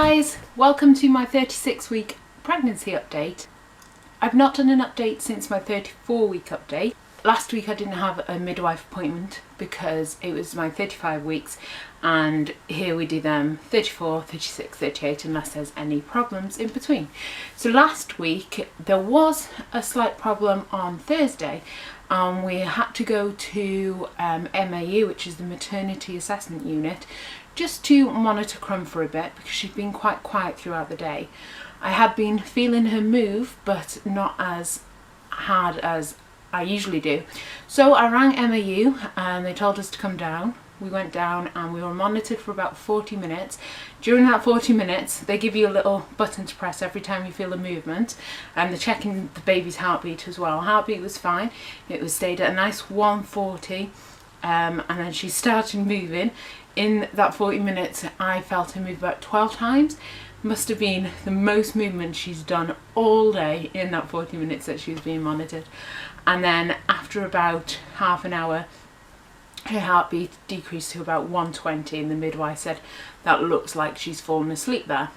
guys, welcome to my 36-week pregnancy update. I've not done an update since my 34-week update. Last week I didn't have a midwife appointment because it was my 35 weeks, and here we do them 34, 36, 38 unless there's any problems in between. So last week there was a slight problem on Thursday. We had to go to MAU, which is the maternity assessment unit, just to monitor Crumb for a bit because she'd been quite quiet throughout the day. I had been feeling her move, but not as hard as I usually do. So I rang MAU and they told us to come down. We went down and we were monitored for about 40 minutes. During that 40 minutes, they give you a little button to press every time you feel a movement, and they're checking the baby's heartbeat as well. Heartbeat was fine. It was stayed at a nice 140, and then she started moving. In that 40 minutes, I felt her move about 12 times. Must have been the most movement she's done all day in that 40 minutes that she was being monitored. And then after about half an hour, her heartbeat decreased to about 120, and the midwife said that looks like she's fallen asleep there.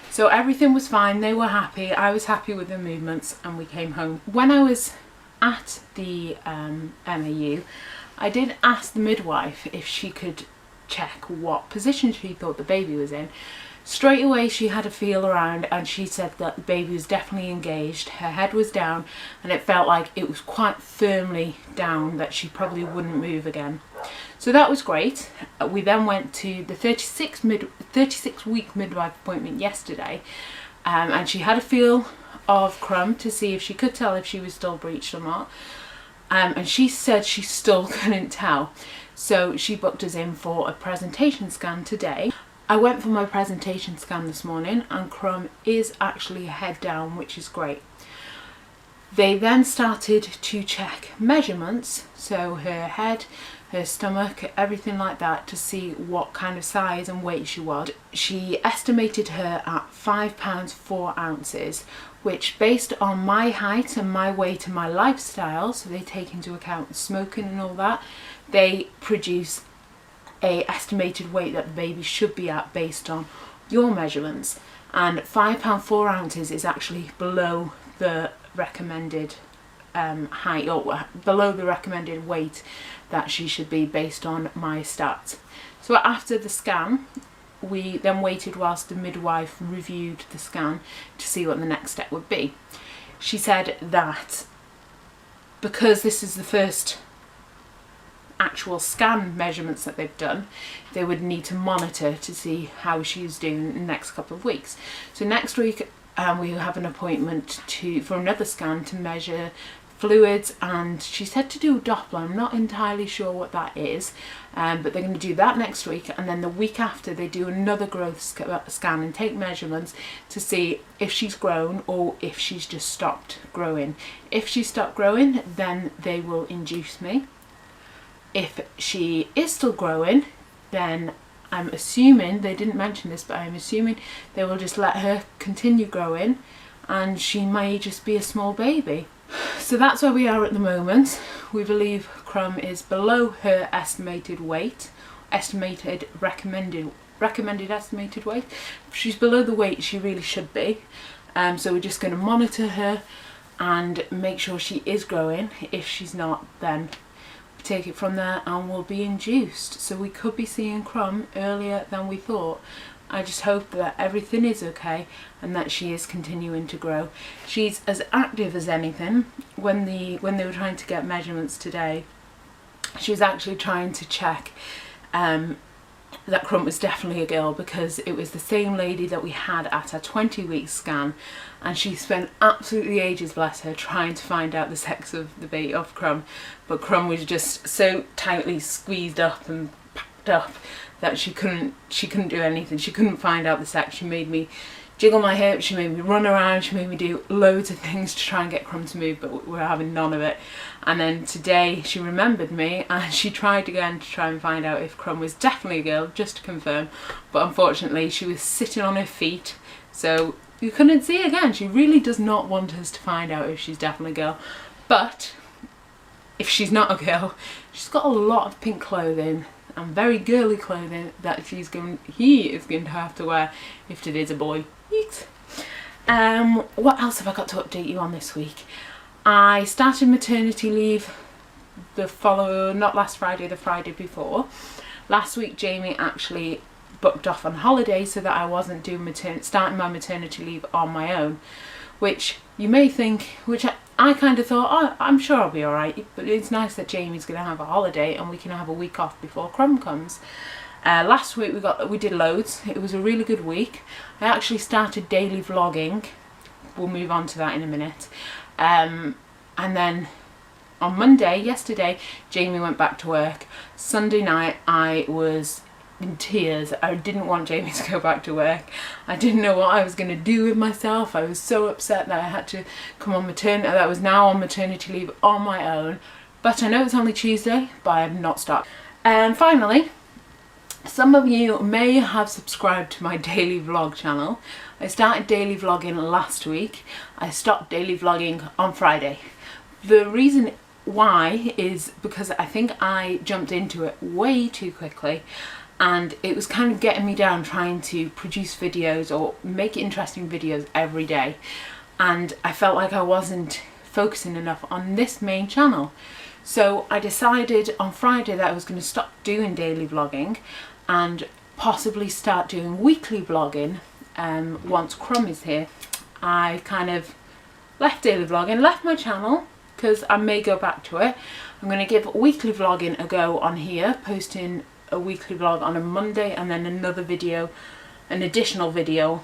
So everything was fine, they were happy, I was happy with the movements, and we came home. When I was at the MAU, I did ask the midwife if she could check what position she thought the baby was in. Straight away she had a feel around and she said that the baby was definitely engaged. Her head was down and it felt like it was quite firmly down, that she probably wouldn't move again. So that was great. We then went to the 36-week midwife appointment yesterday, and she had a feel of Crumb to see if she could tell if she was still breached or not. And she said she still couldn't tell. So she booked us in for a presentation scan today. I went for my presentation scan this morning and Crumb is actually head down, which is great. They then started to check measurements, so her head, her stomach, everything like that, to see what kind of size and weight she was. She estimated her at 5 pounds 4 ounces, which, based on my height and my weight and my lifestyle, so they take into account smoking and all that, they produce a estimated weight that the baby should be at based on your measurements. And 5 pounds 4 ounces is actually below the recommended height, or below the recommended weight that she should be based on my stats. So after the scan, we then waited whilst the midwife reviewed the scan to see what the next step would be. She said that because this is the first actual scan measurements that they've done, they would need to monitor to see how she's doing in the next couple of weeks. So next week we have an appointment for another scan to measure fluids, and she said to do a Doppler. I'm not entirely sure what that is, but they're going to do that next week, and then the week after they do another growth scan and take measurements to see if she's grown or if she's just stopped growing. If she stopped growing, then they will induce me. If she is still growing, then I'm assuming, they didn't mention this, but I'm assuming they will just let her continue growing and she may just be a small baby. So that's where we are at the moment. We believe Crumb is below her estimated weight, recommended estimated weight. If she's below the weight she really should be. So we're just going to monitor her and make sure she is growing. If she's not, then take it from there and will be induced. So we could be seeing Crumb earlier than we thought. I just hope that everything is okay and that she is continuing to grow. She's as active as anything. When they were trying to get measurements today, she was actually trying to check that Crumb was definitely a girl, because it was the same lady that we had at our 20-week scan, and she spent absolutely ages, bless her, trying to find out the sex of the baby, of Crumb, but Crumb was just so tightly squeezed up and packed up that she couldn't do anything. She couldn't find out the sex. She made me jiggle my hips, she made me run around, she made me do loads of things to try and get Crumb to move, but we're having none of it. And then today she remembered me and she tried again to try and find out if Crumb was definitely a girl, just to confirm, but unfortunately she was sitting on her feet, so you couldn't see again. She really does not want us to find out if she's definitely a girl. But if she's not a girl, she's got a lot of pink clothing and very girly clothing that he is going to have to wear if today's a boy. Yeet. What else have I got to update you on this week? I started maternity leave not last Friday, the Friday before. Last week Jamie actually booked off on holiday so that I wasn't doing starting my maternity leave on my own, which you may think, which I kind of thought, oh, I'm sure I'll be alright, but it's nice that Jamie's going to have a holiday and we can have a week off before Crumb comes. Last week we did loads. It was a really good week. I actually started daily vlogging. We'll move on to that in a minute. And then on yesterday, Jamie went back to work. Sunday night I was in tears. I didn't want Jamie to go back to work. I didn't know what I was going to do with myself. I was so upset that I had to come on that I was now on maternity leave on my own. But I know it's only Tuesday, but I have not stopped. And finally, some of you may have subscribed to my daily vlog channel. I started daily vlogging last week. I stopped daily vlogging on Friday. The reason why is because I think I jumped into it way too quickly, and it was kind of getting me down trying to produce videos or make interesting videos every day, and I felt like I wasn't focusing enough on this main channel. So I decided on Friday that I was going to stop doing daily vlogging and possibly start doing weekly vlogging once Crumb is here. I kind of left daily vlogging, left my channel, because I may go back to it. I'm going to give weekly vlogging a go on here, posting a weekly vlog on a Monday and then another video, an additional video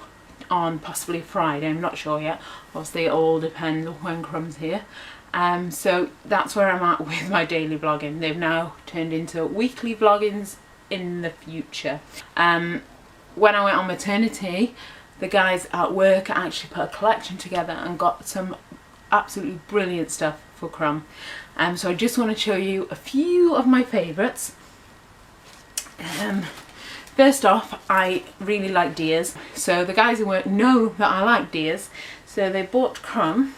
on possibly Friday. I'm not sure yet. Obviously it all depends when Crumb's here. So that's where I'm at with my daily vlogging. They've now turned into weekly vloggings in the future. When I went on maternity, the guys at work actually put a collection together and got some absolutely brilliant stuff for Crumb. So I just want to show you a few of my favourites. First off, I really like deers. So the guys at work know that I like deers, so they bought Crumb.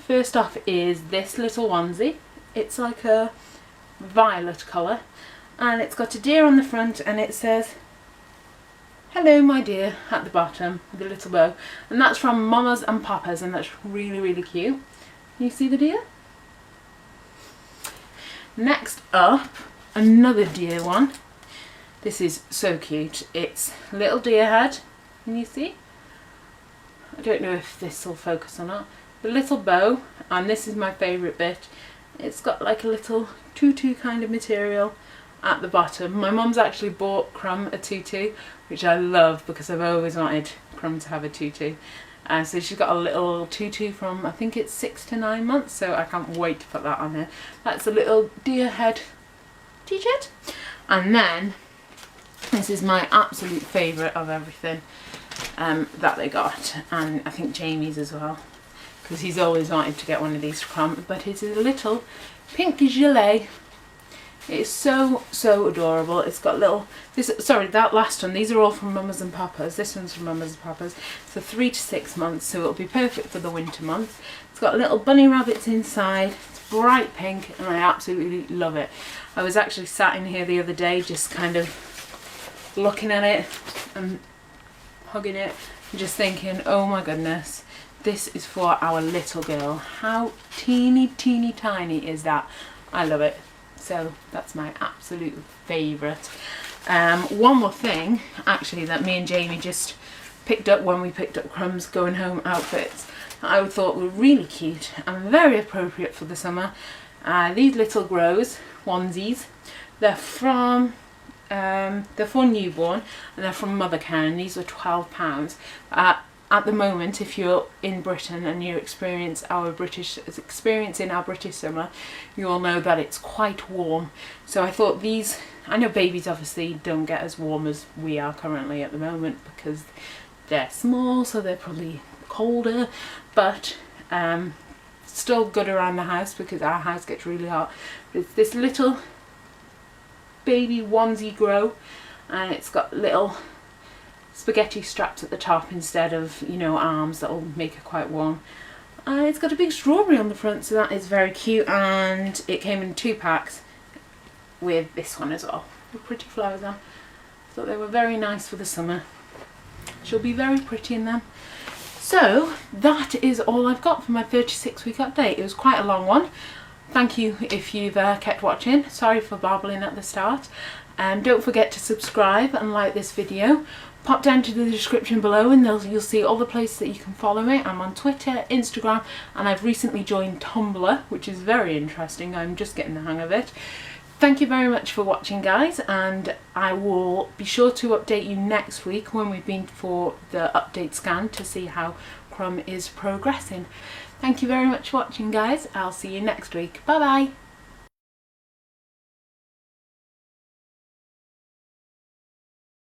First off is this little onesie. It's like a violet colour, and it's got a deer on the front, and it says "Hello my dear" at the bottom with a little bow, and that's from Mamas and Papas, and that's really, really cute. Can you see the deer? Next up, another deer one. This is so cute. It's little deer head. Can you see? I don't know if this will focus or not. The little bow, and this is my favourite bit. It's got like a little tutu kind of material at the bottom. My mum's actually bought Crumb a tutu, which I love because I've always wanted Crumb to have a tutu. So she's got a little tutu from, I think it's 6 to 9 months, so I can't wait to put that on her. That's a little deer head t-shirt. And then this is my absolute favourite of everything that they got, and I think Jamie's as well, because he's always wanted to get one of these from, but it's a little pink gilet. It's so, so adorable. It's got little, that last one, these are all from Mamas and Papas. This one's from Mamas and Papas. So 3 to 6 months, so it'll be perfect for the winter months. It's got little bunny rabbits inside. It's bright pink, and I absolutely love it. I was actually sat in here the other day just kind of looking at it and hugging it and just thinking, oh my goodness, this is for our little girl. How teeny tiny is that? I love it. So that's my absolute favourite. One more thing actually that me and Jamie just picked up when we picked up Crumb's going home outfits that I thought were really cute and very appropriate for the summer. These little grows onesies. They're for newborn, and they're from Mothercare, and these are £12. At the moment, if you're in Britain and you're experiencing our British summer, you all know that it's quite warm. So I thought these, I know babies obviously don't get as warm as we are currently at the moment because they're small, so they're probably colder, but still good around the house because our house gets really hot. But it's this little baby onesie grow, and it's got little spaghetti straps at the top instead of, you know, arms that'll make it quite warm. It's got a big strawberry on the front, so that is very cute, and it came in 2 packs. with this one as well. The pretty flowers on. Thought they were very nice for the summer. She'll be very pretty in them. So that is all I've got for my 36-week update. It was quite a long one. Thank you if you've kept watching. Sorry for babbling at the start. Don't forget to subscribe and like this video. Pop down to the description below and you'll see all the places that you can follow me. I'm on Twitter, Instagram, and I've recently joined Tumblr, which is very interesting. I'm just getting the hang of it. Thank you very much for watching, guys, and I will be sure to update you next week when we've been for the update scan to see how Crumb is progressing. Thank you very much for watching, guys. I'll see you next week. Bye bye.